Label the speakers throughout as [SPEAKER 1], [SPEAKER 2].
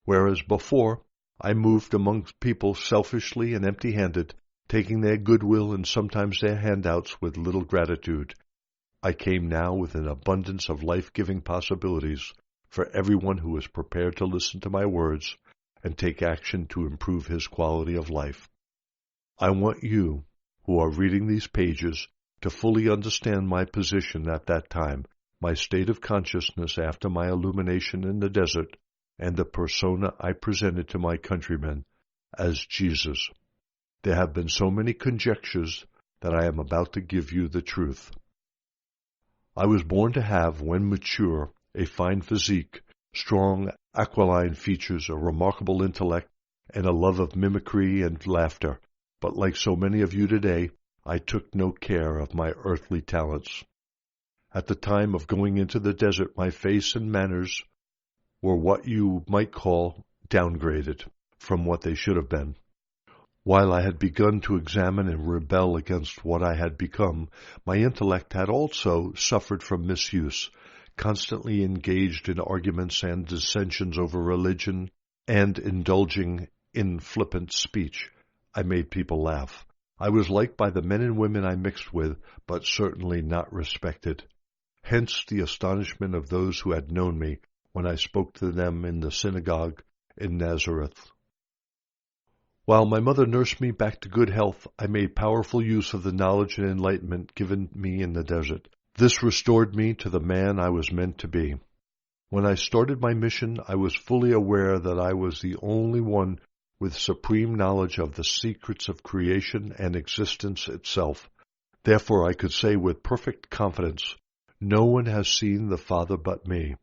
[SPEAKER 1] whereas before I moved among people selfishly and empty-handed, taking their goodwill and sometimes their handouts with little gratitude. I came now with an abundance of life-giving possibilities for everyone who is prepared to listen to my words and take action to improve his quality of life. I want you, who are reading these pages, to fully understand my position at that time, my state of consciousness after my illumination in the desert, and the persona I presented to my countrymen as Jesus. There have been so many conjectures that I am about to give you the truth. I was born to have, when mature, a fine physique, strong, aquiline features, a remarkable intellect, and a love of mimicry and laughter. But like so many of you today, I took no care of my earthly talents. At the time of going into the desert, my face and manners were what you might call downgraded from what they should have been. While I had begun to examine and rebel against what I had become, my intellect had also suffered from misuse, constantly engaged in arguments and dissensions over religion, and indulging in flippant speech. I made people laugh. I was liked by the men and women I mixed with, but certainly not respected. Hence the astonishment of those who had known me when I spoke to them in the synagogue in Nazareth. While my mother nursed me back to good health, I made powerful use of the knowledge and enlightenment given me in the desert. This restored me to the man I was meant to be. When I started my mission, I was fully aware that I was the only one with supreme knowledge of the secrets of creation and existence itself. Therefore, I could say with perfect confidence, "No one has seen the Father but me."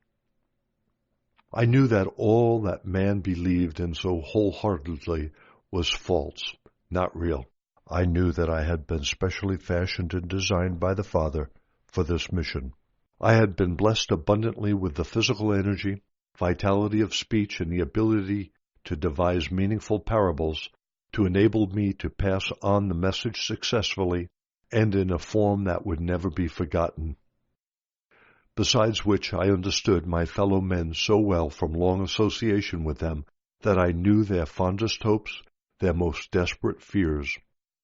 [SPEAKER 1] I knew that all that man believed in so wholeheartedly was false, not real. I knew that I had been specially fashioned and designed by the Father for this mission. I had been blessed abundantly with the physical energy, vitality of speech, and the ability to devise meaningful parables to enable me to pass on the message successfully and in a form that would never be forgotten. Besides which, I understood my fellow men so well from long association with them that I knew their fondest hopes, their most desperate fears.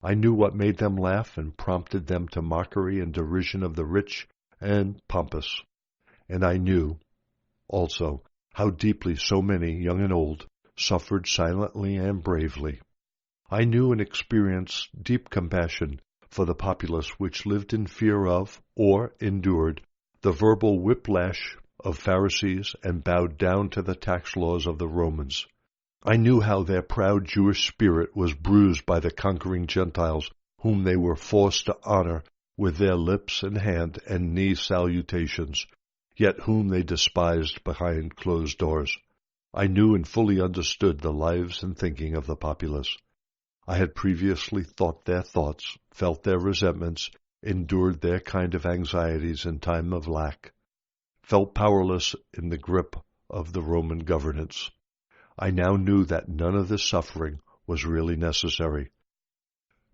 [SPEAKER 1] I knew what made them laugh and prompted them to mockery and derision of the rich and pompous. And I knew, also, how deeply so many, young and old, suffered silently and bravely. I knew and experienced deep compassion for the populace which lived in fear of, or endured, the verbal whiplash of Pharisees and bowed down to the tax laws of the Romans. I knew how their proud Jewish spirit was bruised by the conquering Gentiles, whom they were forced to honor with their lips and hand and knee salutations, yet whom they despised behind closed doors. I knew and fully understood the lives and thinking of the populace. I had previously thought their thoughts, felt their resentments, endured their kind of anxieties in time of lack, felt powerless in the grip of the Roman governance. I now knew that none of this suffering was really necessary.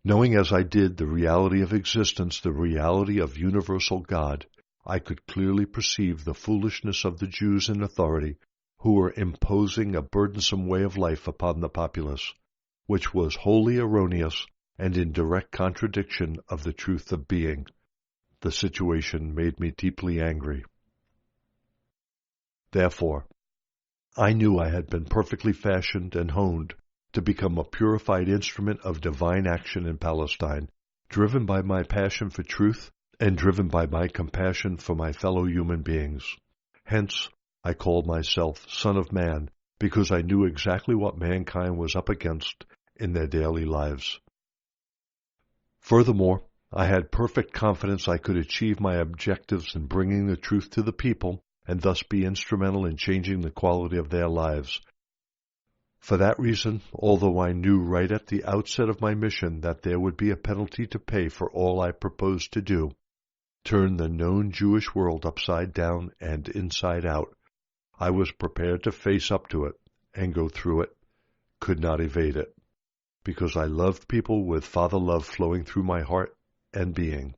[SPEAKER 1] Knowing as I did the reality of existence, the reality of universal God, I could clearly perceive the foolishness of the Jews in authority who were imposing a burdensome way of life upon the populace, which was wholly erroneous and in direct contradiction of the truth of being. The situation made me deeply angry. Therefore, I knew I had been perfectly fashioned and honed to become a purified instrument of divine action in Palestine, driven by my passion for truth and driven by my compassion for my fellow human beings. Hence, I called myself Son of Man, because I knew exactly what mankind was up against in their daily lives. Furthermore, I had perfect confidence I could achieve my objectives in bringing the truth to the people and thus be instrumental in changing the quality of their lives. For that reason, although I knew right at the outset of my mission that there would be a penalty to pay for all I proposed to do, turn the known Jewish world upside down and inside out, I was prepared to face up to it and go through it, could not evade it, because I loved people with Father love flowing through my heart and being.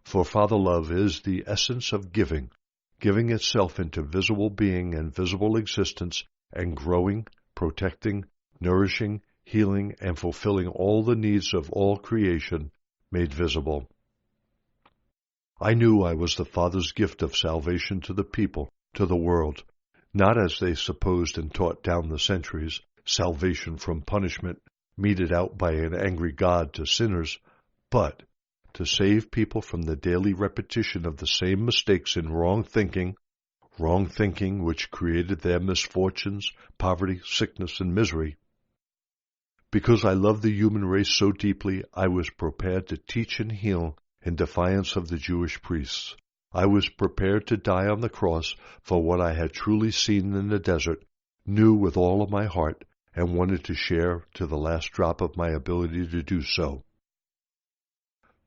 [SPEAKER 1] For Father love is the essence of giving, giving itself into visible being and visible existence and growing, protecting, nourishing, healing, and fulfilling all the needs of all creation made visible. I knew I was the Father's gift of salvation to the people, to the world, not as they supposed and taught down the centuries, salvation from punishment meted out by an angry God to sinners, but to save people from the daily repetition of the same mistakes in wrong thinking which created their misfortunes, poverty, sickness, and misery. Because I loved the human race so deeply, I was prepared to teach and heal in defiance of the Jewish priests. I was prepared to die on the cross for what I had truly seen in the desert, knew with all of my heart, and wanted to share to the last drop of my ability to do so.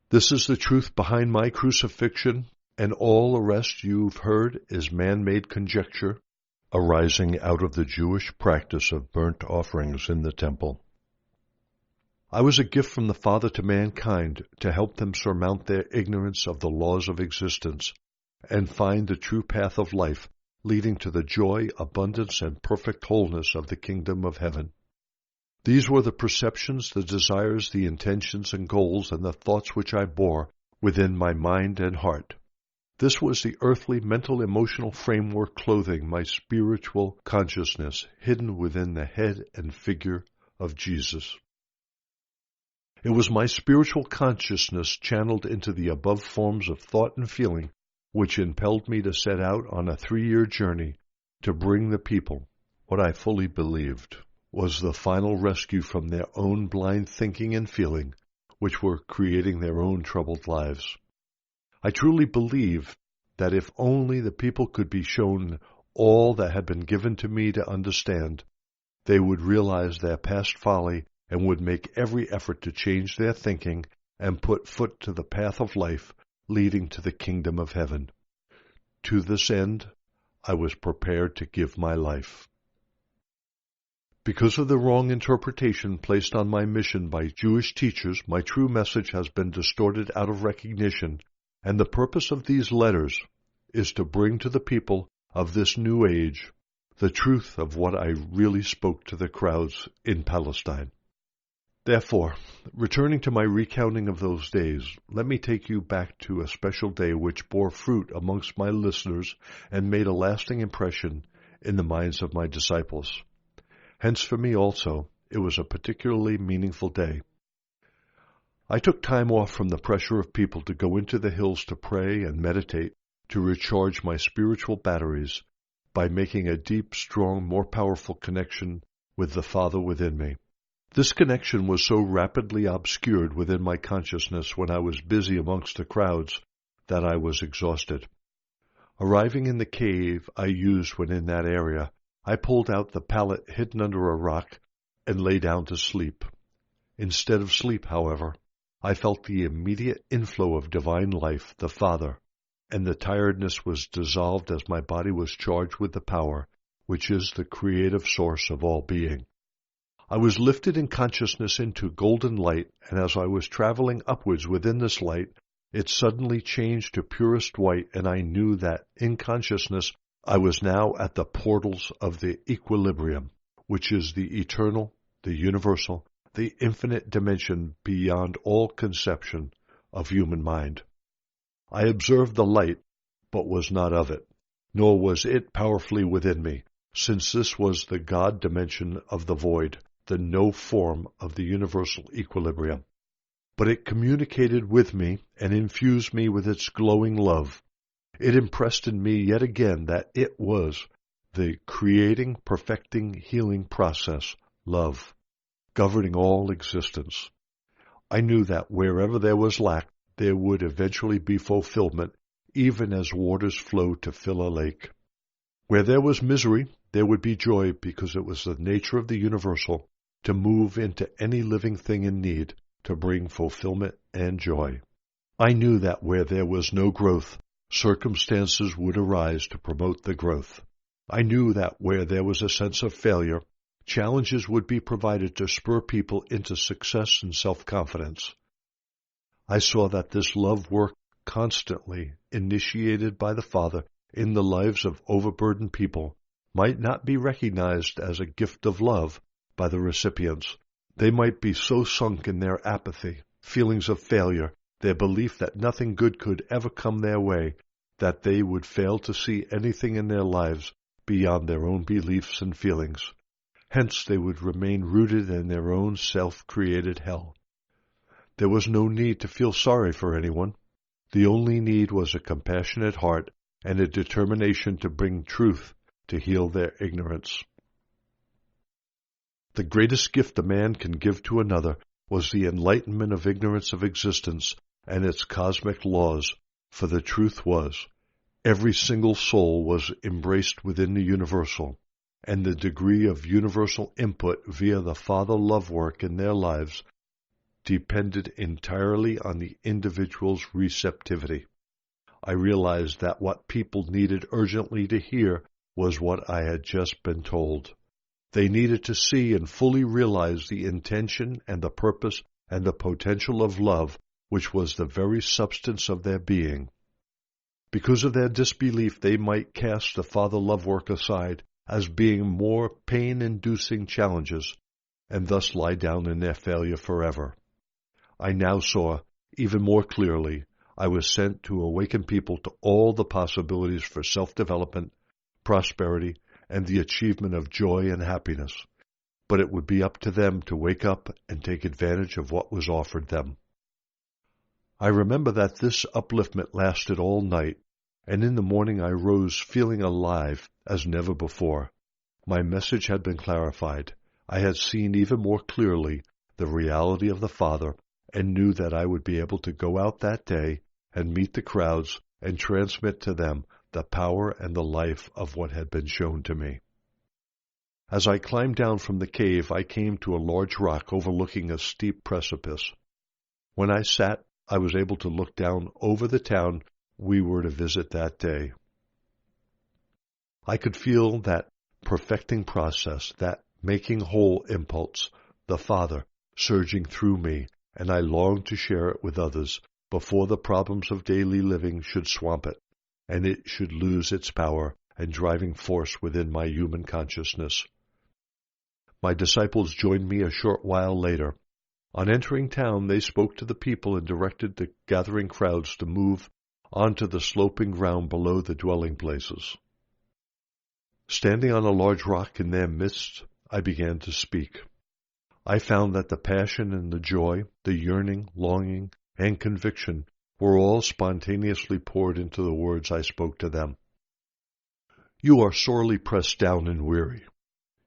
[SPEAKER 1] This is the truth behind my crucifixion, and all the rest you've heard is man-made conjecture arising out of the Jewish practice of burnt offerings in the temple. I was a gift from the Father to mankind to help them surmount their ignorance of the laws of existence and find the true path of life, leading to the joy, abundance, and perfect wholeness of the kingdom of heaven. These were the perceptions, the desires, the intentions and goals, and the thoughts which I bore within my mind and heart. This was the earthly, mental, emotional framework clothing my spiritual consciousness, hidden within the head and figure of Jesus. It was my spiritual consciousness channeled into the above forms of thought and feeling which impelled me to set out on a 3-year journey to bring the people what I fully believed was the final rescue from their own blind thinking and feeling, which were creating their own troubled lives. I truly believe that if only the people could be shown all that had been given to me to understand, they would realize their past folly and would make every effort to change their thinking and put foot to the path of life leading to the kingdom of heaven. To this end, I was prepared to give my life. Because of the wrong interpretation placed on my mission by Jewish teachers, my true message has been distorted out of recognition, and the purpose of these letters is to bring to the people of this new age the truth of what I really spoke to the crowds in Palestine. Therefore, returning to my recounting of those days, let me take you back to a special day which bore fruit amongst my listeners and made a lasting impression in the minds of my disciples. Hence, for me also, it was a particularly meaningful day. I took time off from the pressure of people to go into the hills to pray and meditate, to recharge my spiritual batteries by making a deep, strong, more powerful connection with the Father within me. This connection was so rapidly obscured within my consciousness when I was busy amongst the crowds that I was exhausted. Arriving in the cave I used when in that area, I pulled out the pallet hidden under a rock and lay down to sleep. Instead of sleep, however, I felt the immediate inflow of divine life, the Father, and the tiredness was dissolved as my body was charged with the power, which is the creative source of all being. I was lifted in consciousness into golden light, and as I was traveling upwards within this light, it suddenly changed to purest white, and I knew that in consciousness I was now at the portals of the equilibrium, which is the eternal, the universal, the infinite dimension beyond all conception of human mind. I observed the light, but was not of it, nor was it powerfully within me, since this was the God dimension of the void, the no form of the universal equilibrium. But it communicated with me and infused me with its glowing love. It impressed in me yet again that it was the creating, perfecting, healing process, love, governing all existence. I knew that wherever there was lack, there would eventually be fulfillment, even as waters flow to fill a lake. Where there was misery, there would be joy, because it was the nature of the universal to move into any living thing in need to bring fulfillment and joy. I knew that where there was no growth, circumstances would arise to promote the growth. I knew that where there was a sense of failure, challenges would be provided to spur people into success and self-confidence. I saw that this love work constantly initiated by the Father in the lives of overburdened people might not be recognized as a gift of love by the recipients. They might be so sunk in their apathy, feelings of failure, their belief that nothing good could ever come their way, that they would fail to see anything in their lives beyond their own beliefs and feelings. Hence they would remain rooted in their own self-created hell. There was no need to feel sorry for anyone. The only need was a compassionate heart and a determination to bring truth to heal their ignorance. The greatest gift a man can give to another was the enlightenment of ignorance of existence and its cosmic laws, for the truth was, every single soul was embraced within the universal, and the degree of universal input via the Father love work in their lives depended entirely on the individual's receptivity. I realized that what people needed urgently to hear was what I had just been told. They needed to see and fully realize the intention and the purpose and the potential of love, which was the very substance of their being. Because of their disbelief, they might cast the Father love work aside as being more pain-inducing challenges, and thus lie down in their failure forever. I now saw, even more clearly, I was sent to awaken people to all the possibilities for self-development, prosperity, and the achievement of joy and happiness, but it would be up to them to wake up and take advantage of what was offered them. I remember that this upliftment lasted all night, and in the morning I rose feeling alive as never before. My message had been clarified. I had seen even more clearly the reality of the Father and knew that I would be able to go out that day and meet the crowds and transmit to them the power and the life of what had been shown to me. As I climbed down from the cave, I came to a large rock overlooking a steep precipice. When I sat, I was able to look down over the town we were to visit that day. I could feel that perfecting process, that making whole impulse, the Father, surging through me, and I longed to share it with others before the problems of daily living should swamp it, and it should lose its power and driving force within my human consciousness. My disciples joined me a short while later. On entering town, they spoke to the people and directed the gathering crowds to move onto the sloping ground below the dwelling places. Standing on a large rock in their midst, I began to speak. I found that the passion and the joy, the yearning, longing, and conviction were all spontaneously poured into the words I spoke to them. You are sorely pressed down and weary.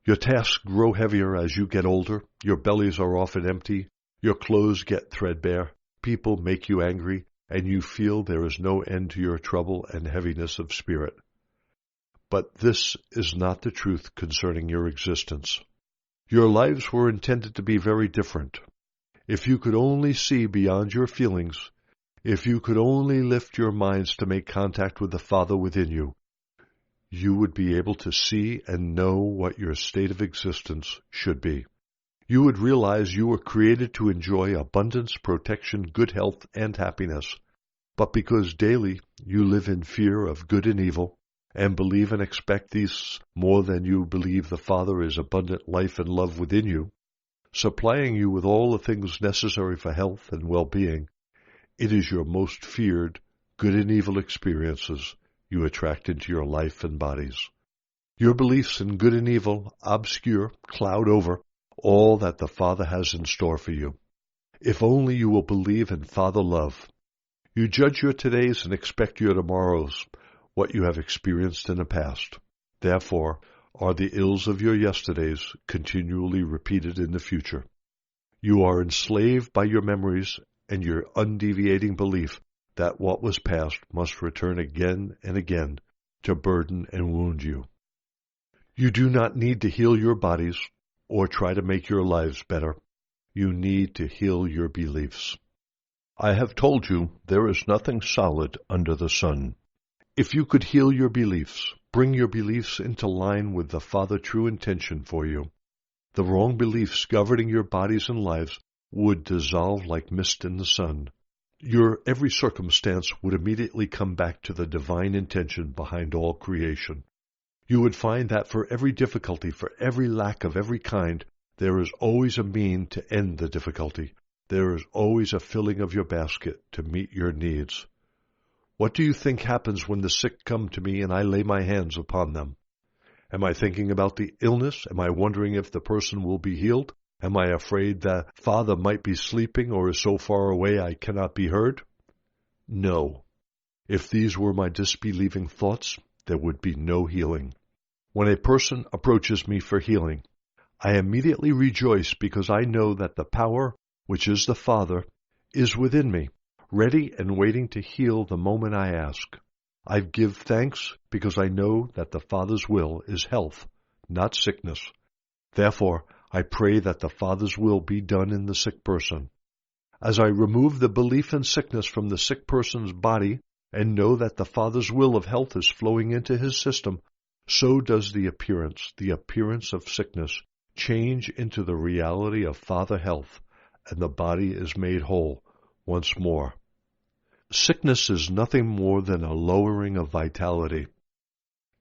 [SPEAKER 1] Your tasks grow heavier as you get older, your bellies are often empty, your clothes get threadbare, people make you angry, and you feel there is no end to your trouble and heaviness of spirit. But this is not the truth concerning your existence. Your lives were intended to be very different. If you could only see beyond your feelings, if you could only lift your minds to make contact with the Father within you, you would be able to see and know what your state of existence should be. You would realize you were created to enjoy abundance, protection, good health, and happiness. But because daily you live in fear of good and evil, and believe and expect these more than you believe the Father is abundant life and love within you, supplying you with all the things necessary for health and well-being, it is your most feared good and evil experiences you attract into your life and bodies. Your beliefs in good and evil obscure, cloud over all that the Father has in store for you. If only you will believe in Father love. You judge your todays and expect your tomorrows, what you have experienced in the past. Therefore, are the ills of your yesterdays continually repeated in the future. You are enslaved by your memories and your undeviating belief that what was past must return again and again to burden and wound you. You do not need to heal your bodies or try to make your lives better. You need to heal your beliefs. I have told you there is nothing solid under the sun. If you could heal your beliefs, bring your beliefs into line with the Father's true intention for you, the wrong beliefs governing your bodies and lives would dissolve like mist in the sun. Your every circumstance would immediately come back to the divine intention behind all creation. You would find that for every difficulty, for every lack of every kind, there is always a mean to end the difficulty. There is always a filling of your basket to meet your needs. What do you think happens when the sick come to me and I lay my hands upon them? Am I thinking about the illness? Am I wondering if the person will be healed? Am I afraid that Father might be sleeping or is so far away I cannot be heard? No. If these were my disbelieving thoughts, there would be no healing. When a person approaches me for healing, I immediately rejoice because I know that the power, which is the Father, is within me, ready and waiting to heal the moment I ask. I give thanks because I know that the Father's will is health, not sickness. Therefore, I pray that the Father's will be done in the sick person. As I remove the belief in sickness from the sick person's body and know that the Father's will of health is flowing into his system, so does the appearance of sickness, change into the reality of Father health, and the body is made whole once more. Sickness is nothing more than a lowering of vitality,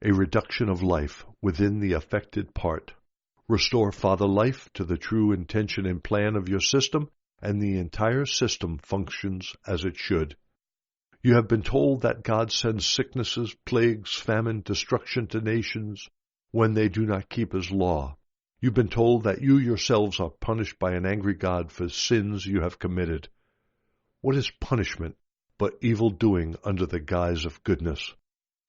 [SPEAKER 1] a reduction of life within the affected part. Restore Father life to the true intention and plan of your system, and the entire system functions as it should. You have been told that God sends sicknesses, plagues, famine, destruction to nations when they do not keep his law. You've been told that you yourselves are punished by an angry God for sins you have committed. What is punishment but evil doing under the guise of goodness?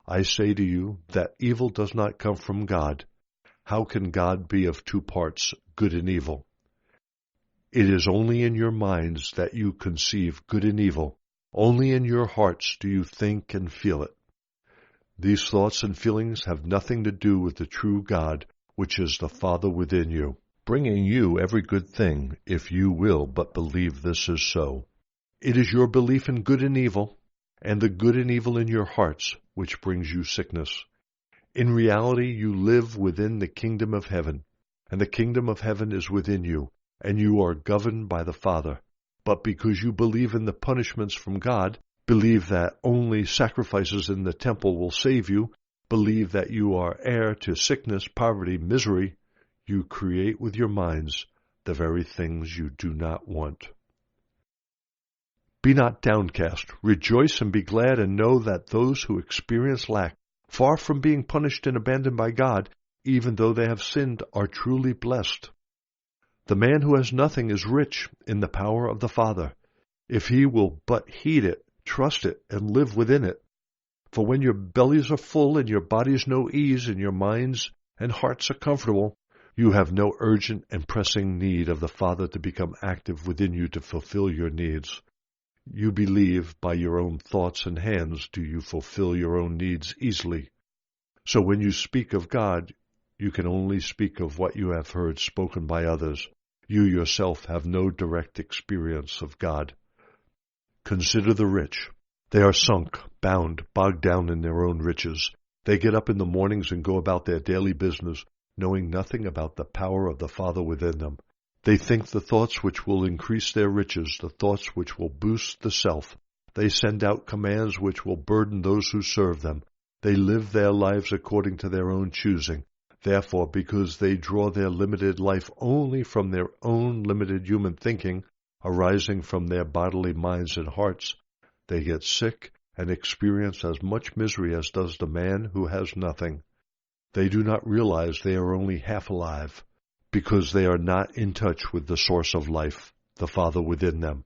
[SPEAKER 1] I say to you that evil does not come from God. How can God be of two parts, good and evil? It is only in your minds that you conceive good and evil. Only in your hearts do you think and feel it. These thoughts and feelings have nothing to do with the true God, which is the Father within you, bringing you every good thing, if you will but believe this is so. It is your belief in good and evil, and the good and evil in your hearts, which brings you sickness. In reality, you live within the kingdom of heaven, and the kingdom of heaven is within you, and you are governed by the Father. But because you believe in the punishments from God, believe that only sacrifices in the temple will save you, believe that you are heir to sickness, poverty, misery, you create with your minds the very things you do not want. Be not downcast. Rejoice and be glad, and know that those who experience lack, far from being punished and abandoned by God, even though they have sinned, are truly blessed. The man who has nothing is rich in the power of the Father, if he will but heed it, trust it, and live within it. For when your bellies are full and your bodies know ease and your minds and hearts are comfortable, you have no urgent and pressing need of the Father to become active within you to fulfill your needs. You believe by your own thoughts and hands do you fulfill your own needs easily. So when you speak of God, you can only speak of what you have heard spoken by others. You yourself have no direct experience of God. Consider the rich. They are sunk, bound, bogged down in their own riches. They get up in the mornings and go about their daily business, knowing nothing about the power of the Father within them. They think the thoughts which will increase their riches, the thoughts which will boost the self. They send out commands which will burden those who serve them. They live their lives according to their own choosing. Therefore, because they draw their limited life only from their own limited human thinking, arising from their bodily minds and hearts, they get sick and experience as much misery as does the man who has nothing. They do not realize they are only half alive, because they are not in touch with the source of life, the Father within them.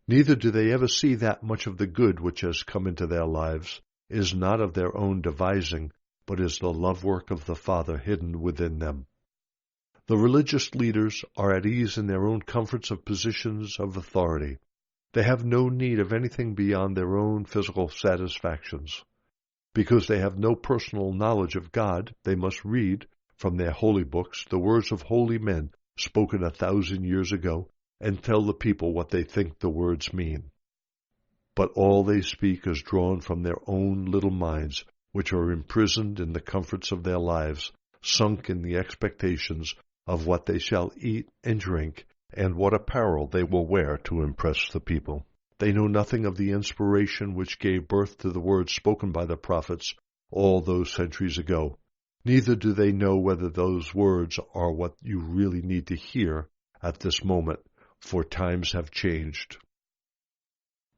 [SPEAKER 1] Neither do they ever see that much of the good which has come into their lives is not of their own devising, but is the love work of the Father hidden within them. The religious leaders are at ease in their own comforts of positions of authority. They have no need of anything beyond their own physical satisfactions. Because they have no personal knowledge of God, they must read, from their holy books, the words of holy men spoken 1,000 years ago, and tell the people what they think the words mean. But all they speak is drawn from their own little minds, which are imprisoned in the comforts of their lives, sunk in the expectations of what they shall eat and drink, and what apparel they will wear to impress the people. They know nothing of the inspiration which gave birth to the words spoken by the prophets all those centuries ago. Neither do they know whether those words are what you really need to hear at this moment, for times have changed.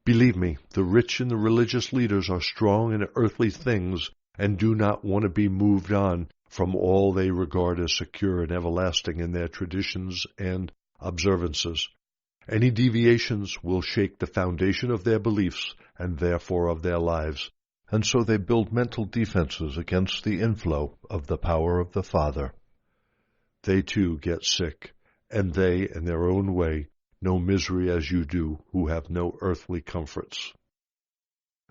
[SPEAKER 1] Believe me, the rich and the religious leaders are strong in earthly things and do not want to be moved on from all they regard as secure and everlasting in their traditions and observances. Any deviations will shake the foundation of their beliefs and therefore of their lives, and so they build mental defenses against the inflow of the power of the Father. They too get sick, and they, in their own way, know misery as you do, who have no earthly comforts.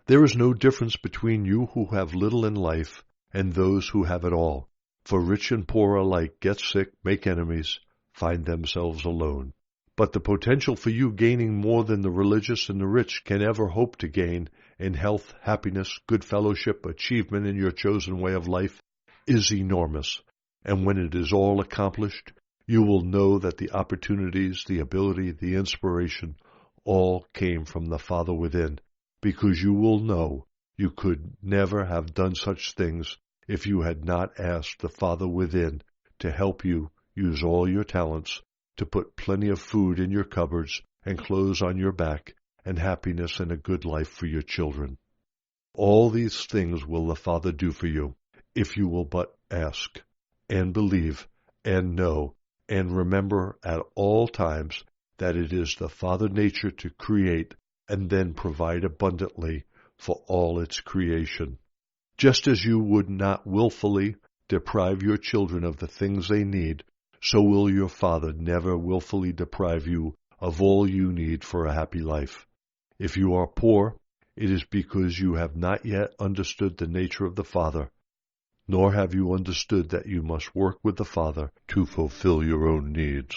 [SPEAKER 1] There is no difference between you who have little in life and those who have it all, for rich and poor alike get sick, make enemies, find themselves alone. But the potential for you gaining more than the religious and the rich can ever hope to gain in health, happiness, good fellowship, achievement in your chosen way of life is enormous. And when it is all accomplished, you will know that the opportunities, the ability, the inspiration, all came from the Father within, because you will know you could never have done such things if you had not asked the Father within to help you use all your talents to put plenty of food in your cupboards and clothes on your back and happiness and a good life for your children. All these things will the Father do for you, if you will but ask, and believe, and know, and remember at all times that it is the Father nature to create and then provide abundantly for all its creation. Just as you would not willfully deprive your children of the things they need, so will your Father never willfully deprive you of all you need for a happy life. If you are poor, it is because you have not yet understood the nature of the Father, nor have you understood that you must work with the Father to fulfill your own needs.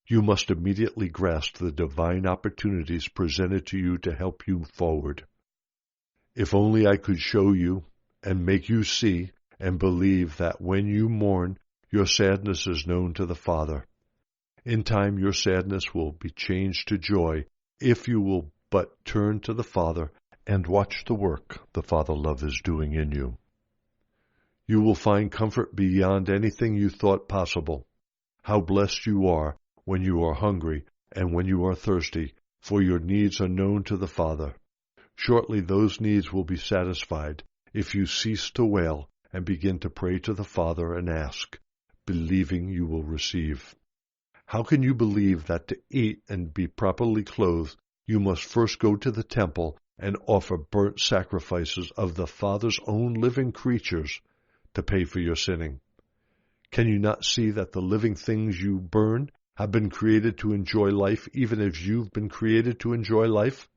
[SPEAKER 1] You must immediately grasp the divine opportunities presented to you to help you forward. If only I could show you and make you see and believe that when you mourn, your sadness is known to the Father. In time your sadness will be changed to joy if you will but turn to the Father and watch the work the Father love is doing in you. You will find comfort beyond anything you thought possible. How blessed you are when you are hungry and when you are thirsty, for your needs are known to the Father. Shortly those needs will be satisfied if you cease to wail and begin to pray to the Father and ask, believing you will receive. How can you believe that to eat and be properly clothed, you must first go to the temple and offer burnt sacrifices of the Father's own living creatures to pay for your sinning? Can you not see that the living things you burn have been created to enjoy life even as you've been created to enjoy life?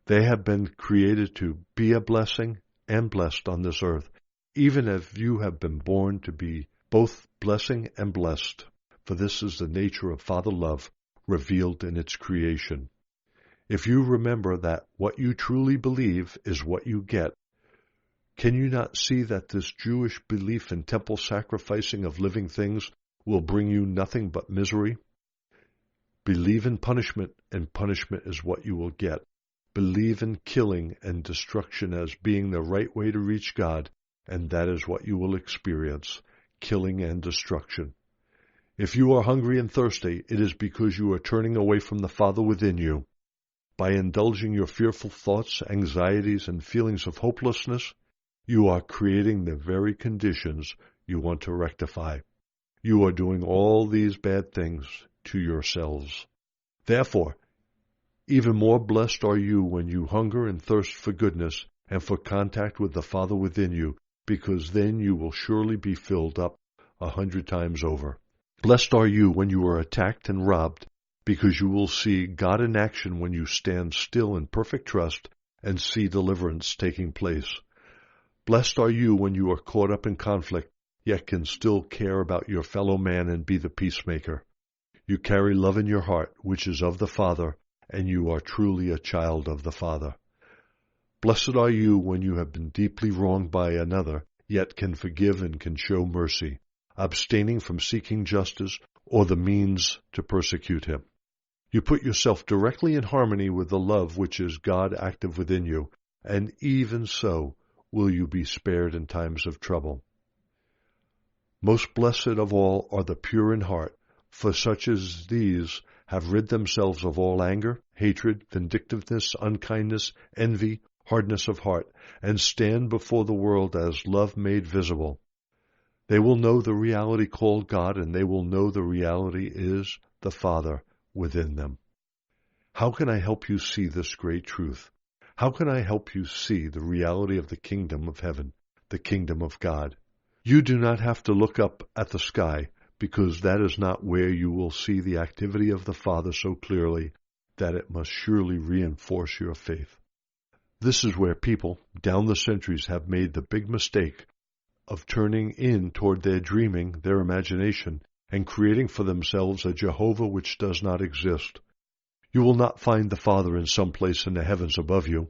[SPEAKER 1] They have been created to be a blessing and blessed on this earth, even as you have been born to be both blessing and blessed. For this is the nature of Father love revealed in its creation. If you remember that what you truly believe is what you get, can you not see that this Jewish belief in temple sacrificing of living things will bring you nothing but misery? Believe in punishment, and punishment is what you will get. Believe in killing and destruction as being the right way to reach God, and that is what you will experience, killing and destruction. If you are hungry and thirsty, it is because you are turning away from the Father within you. By indulging your fearful thoughts, anxieties, and feelings of hopelessness, you are creating the very conditions you want to rectify. You are doing all these bad things to yourselves. Therefore, even more blessed are you when you hunger and thirst for goodness and for contact with the Father within you, because then you will surely be filled up 100 times over. Blessed are you when you are attacked and robbed, because you will see God in action when you stand still in perfect trust and see deliverance taking place. Blessed are you when you are caught up in conflict, yet can still care about your fellow man and be the peacemaker. You carry love in your heart, which is of the Father, and you are truly a child of the Father. Blessed are you when you have been deeply wronged by another, yet can forgive and can show mercy, abstaining from seeking justice or the means to persecute him. You put yourself directly in harmony with the love which is God active within you, and even so will you be spared in times of trouble. Most blessed of all are the pure in heart, for such as these have rid themselves of all anger, hatred, vindictiveness, unkindness, envy, hardness of heart, and stand before the world as love made visible. They will know the reality called God, and they will know the reality is the Father within them. How can I help you see this great truth? How can I help you see the reality of the kingdom of heaven, the kingdom of God? You do not have to look up at the sky, because that is not where you will see the activity of the Father so clearly that it must surely reinforce your faith. This is where people, down the centuries, have made the big mistake of turning in toward their dreaming, their imagination, and creating for themselves a Jehovah which does not exist. You will not find the Father in some place in the heavens above you.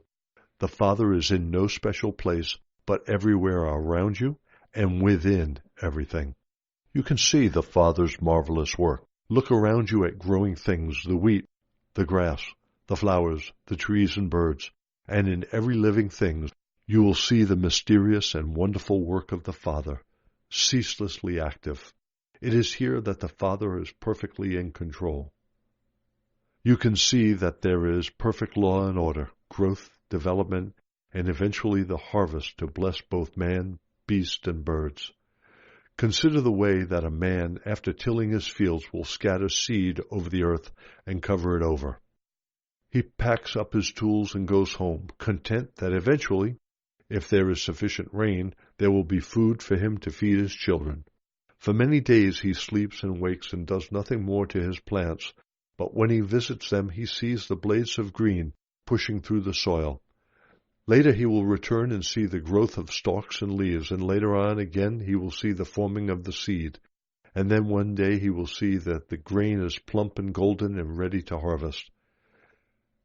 [SPEAKER 1] The Father is in no special place, but everywhere around you and within everything. You can see the Father's marvelous work. Look around you at growing things, the wheat, the grass, the flowers, the trees and birds, and in every living thing you will see the mysterious and wonderful work of the Father, ceaselessly active. It is here that the Father is perfectly in control. You can see that there is perfect law and order, growth, development, and eventually the harvest to bless both man, beast, and birds. Consider the way that a man, after tilling his fields, will scatter seed over the earth and cover it over. He packs up his tools and goes home, content that eventually, if there is sufficient rain, there will be food for him to feed his children. For many days he sleeps and wakes and does nothing more to his plants, but when he visits them he sees the blades of green pushing through the soil. Later he will return and see the growth of stalks and leaves, and later on again he will see the forming of the seed, and then one day he will see that the grain is plump and golden and ready to harvest.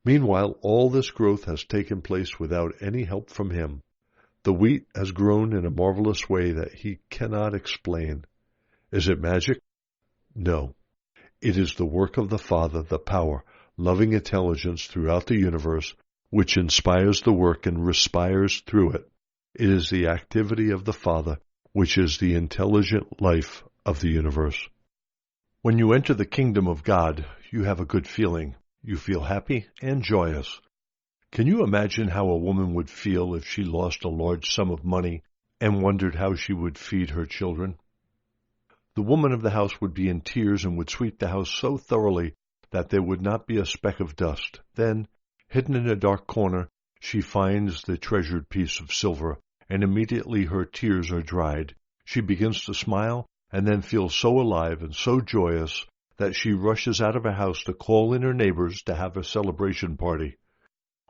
[SPEAKER 1] Meanwhile, all this growth has taken place without any help from him. The wheat has grown in a marvelous way that he cannot explain. Is it magic? No. It is the work of the Father, the power, loving intelligence throughout the universe, which inspires the work and respires through it. It is the activity of the Father, which is the intelligent life of the universe. When you enter the kingdom of God, you have a good feeling. You feel happy and joyous. Can you imagine how a woman would feel if she lost a large sum of money and wondered how she would feed her children? The woman of the house would be in tears and would sweep the house so thoroughly that there would not be a speck of dust. Then, hidden in a dark corner, she finds the treasured piece of silver, and immediately her tears are dried. She begins to smile, and then feels so alive and so joyous that she rushes out of her house to call in her neighbors to have a celebration party.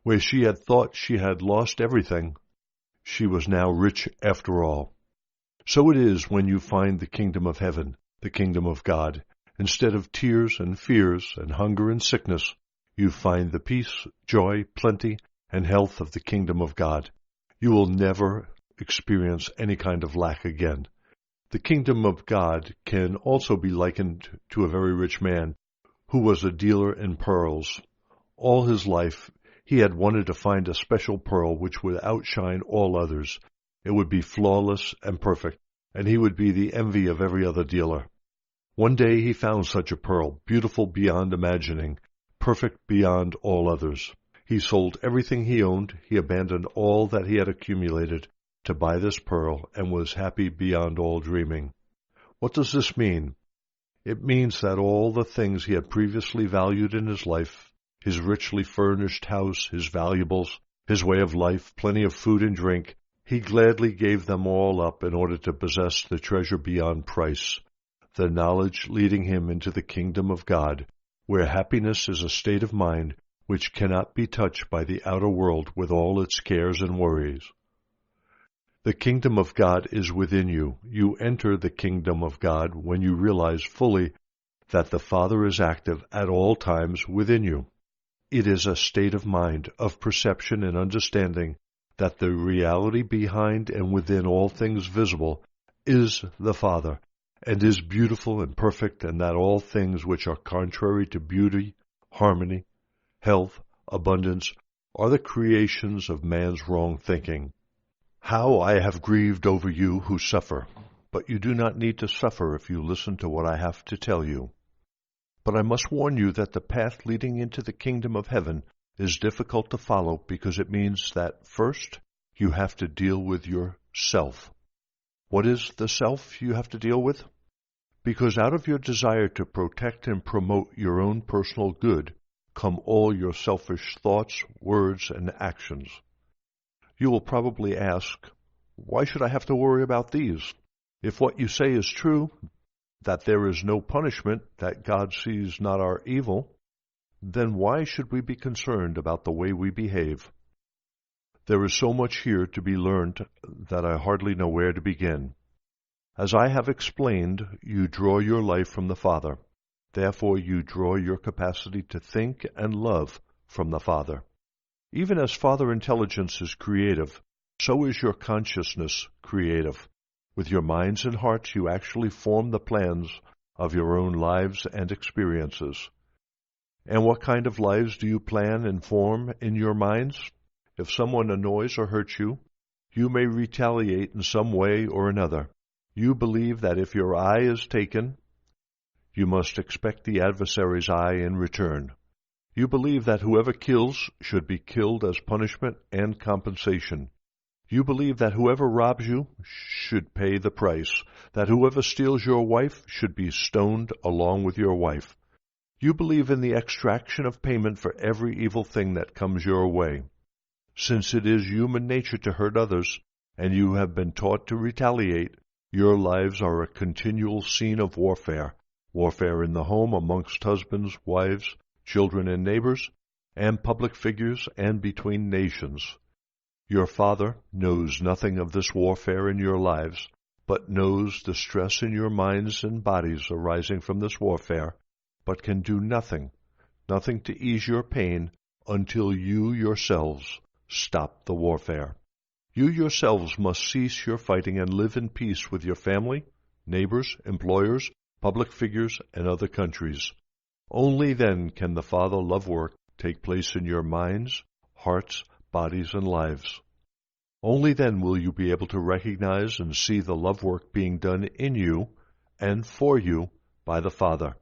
[SPEAKER 1] Where she had thought she had lost everything, she was now rich after all. So it is when you find the kingdom of heaven, the kingdom of God. Instead of tears and fears and hunger and sickness, you find the peace, joy, plenty, and health of the kingdom of God. You will never experience any kind of lack again. The kingdom of God can also be likened to a very rich man who was a dealer in pearls. All his life, he had wanted to find a special pearl which would outshine all others. It would be flawless and perfect, and he would be the envy of every other dealer. One day he found such a pearl, beautiful beyond imagining, perfect beyond all others. He sold everything he owned, he abandoned all that he had accumulated to buy this pearl, and was happy beyond all dreaming. What does this mean? It means that all the things he had previously valued in his life, his richly furnished house, his valuables, his way of life, plenty of food and drink, he gladly gave them all up in order to possess the treasure beyond price, the knowledge leading him into the kingdom of God, where happiness is a state of mind which cannot be touched by the outer world with all its cares and worries. The kingdom of God is within you. You enter the kingdom of God when you realize fully that the Father is active at all times within you. It is a state of mind, of perception and understanding that the reality behind and within all things visible is the Father, and is beautiful and perfect, and that all things which are contrary to beauty, harmony, health, abundance, are the creations of man's wrong thinking. How I have grieved over you who suffer! but you do not need to suffer if you listen to what I have to tell you. But I must warn you that the path leading into the kingdom of heaven is difficult to follow because it means that, first, you have to deal with yourself. What is the self you have to deal with? Because out of your desire to protect and promote your own personal good come all your selfish thoughts, words, and actions. You will probably ask, why should I have to worry about these? If what you say is true, that there is no punishment, that God sees not our evil, then why should we be concerned about the way we behave? There is so much here to be learned that I hardly know where to begin. As I have explained, you draw your life from the Father. Therefore, you draw your capacity to think and love from the Father. Even as Father intelligence is creative, so is your consciousness creative. With your minds and hearts, you actually form the plans of your own lives and experiences. And what kind of lives do you plan and form in your minds? If someone annoys or hurts you, you may retaliate in some way or another. You believe that if your eye is taken, you must expect the adversary's eye in return. You believe that whoever kills should be killed as punishment and compensation. You believe that whoever robs you should pay the price, that whoever steals your wife should be stoned along with your wife. You believe in the extraction of payment for every evil thing that comes your way. Since it is human nature to hurt others, and you have been taught to retaliate, your lives are a continual scene of warfare. Warfare in the home amongst husbands, wives, children, and neighbors, and public figures, and between nations. Your Father knows nothing of this warfare in your lives, but knows the stress in your minds and bodies arising from this warfare, but can do nothing to ease your pain until you yourselves stop the warfare. You yourselves must cease your fighting and live in peace with your family, neighbors, employers, public figures, and other countries. Only then can the Father love work take place in your minds, hearts, bodies, and lives. Only then will you be able to recognize and see the love work being done in you and for you by the Father.